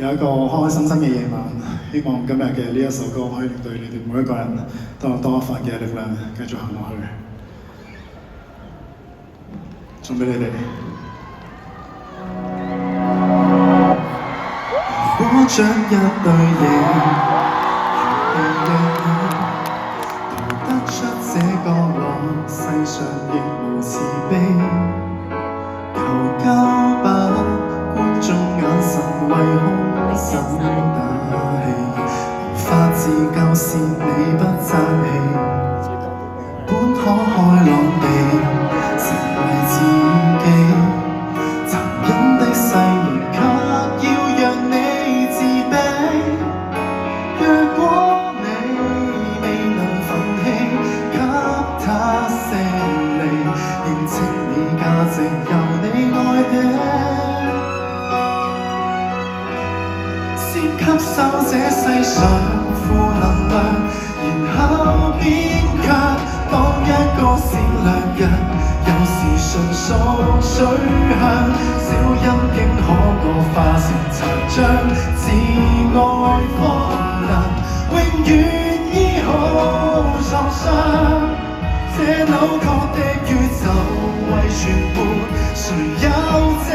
有一個開開心心嘅夜晚，希望今日嘅呢一首歌可以令到你哋每一個人都有多一份嘅力量，繼續行落去。送俾你哋。我像一對翼，逃得出這角落，世上亦無慈悲。求交吧，觀眾眼神為空心打氣，無法自救是你不爭氣，本可開朗地成為自己，殘忍的世緣卻要讓你自卑。若果你未能奮氣，給他勝利，認清你價值由你愛起，先吸收這世上負能量，然後變強。當一個善良人，有時純屬取向，小陰莖可過化成殘障，自愛方能永遠醫好創傷。這扭曲的宇宙為全盤，誰有正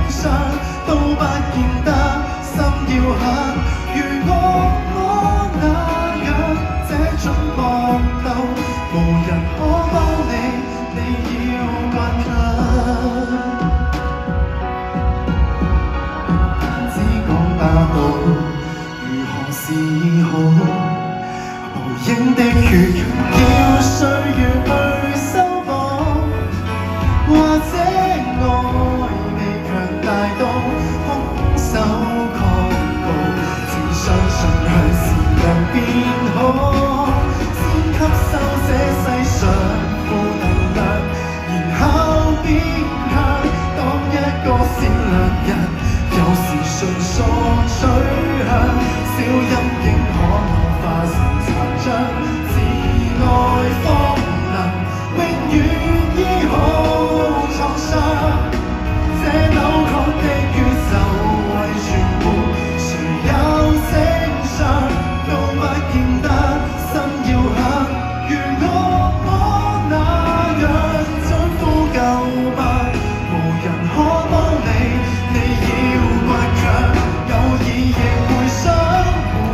常都不見得心要狠。如我那樣這種搏鬥，無人可幫你，你要倔強。只講霸道，如何是好？無影的血強要歲月去修補，或者愛未強大到空手抗暴，只相信向善良變好，先吸收這世上負能量，然後變強。當一個善良人，有時純屬取向，小陰莖可惡化成殘障，自愛方能永遠醫好創傷。這扭曲的宇宙為全盤，誰有正常都不見得心要狠。如我那樣將呼救吧，無人可幫你，你要倔強。偶爾亦會想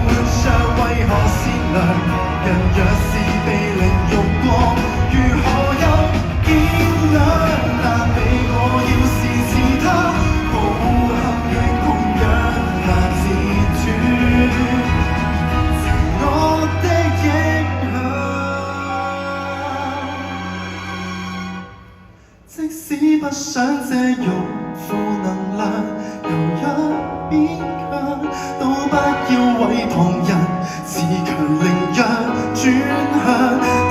活着，為何善良人若是被凌辱過，如何有見諒？但你我要是似他，無憾亦同樣難自斷情惡的影響。即使不想借用負能量，由一邊強，都不要為旁人自強凌弱轉向。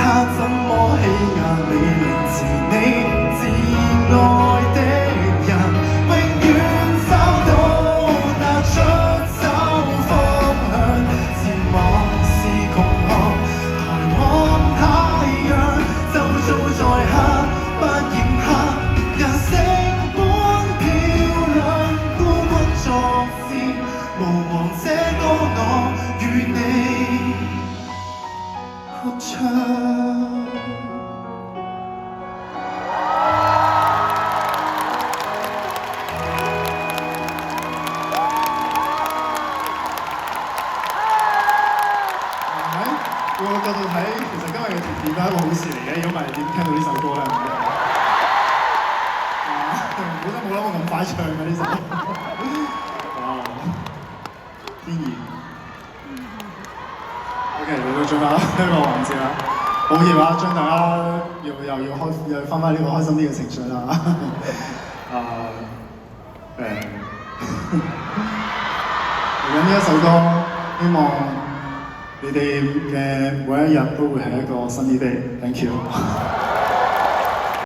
他怎麼欺壓你，凌遲你，自愛的人永遠找到那出走方向。前往是窮巷，抬望太陽，周遭在黑，不嫌黑，人性本漂亮，孤軍作戰，無望這個我與你合唱。換個角度睇，其實今日嘅團結都係一個好事嚟嘅，如果唔係點聽到呢首歌咧？本身冇諗過咁快唱嘅呢首，哇！天意。OK，嚟到最後一個環節啦，抱歉啊，將大家又要翻呢個開心啲嘅情緒啦。嚟緊呢一首歌，希望你哋嘅每一日都會係一個新嘅 day。Thank you。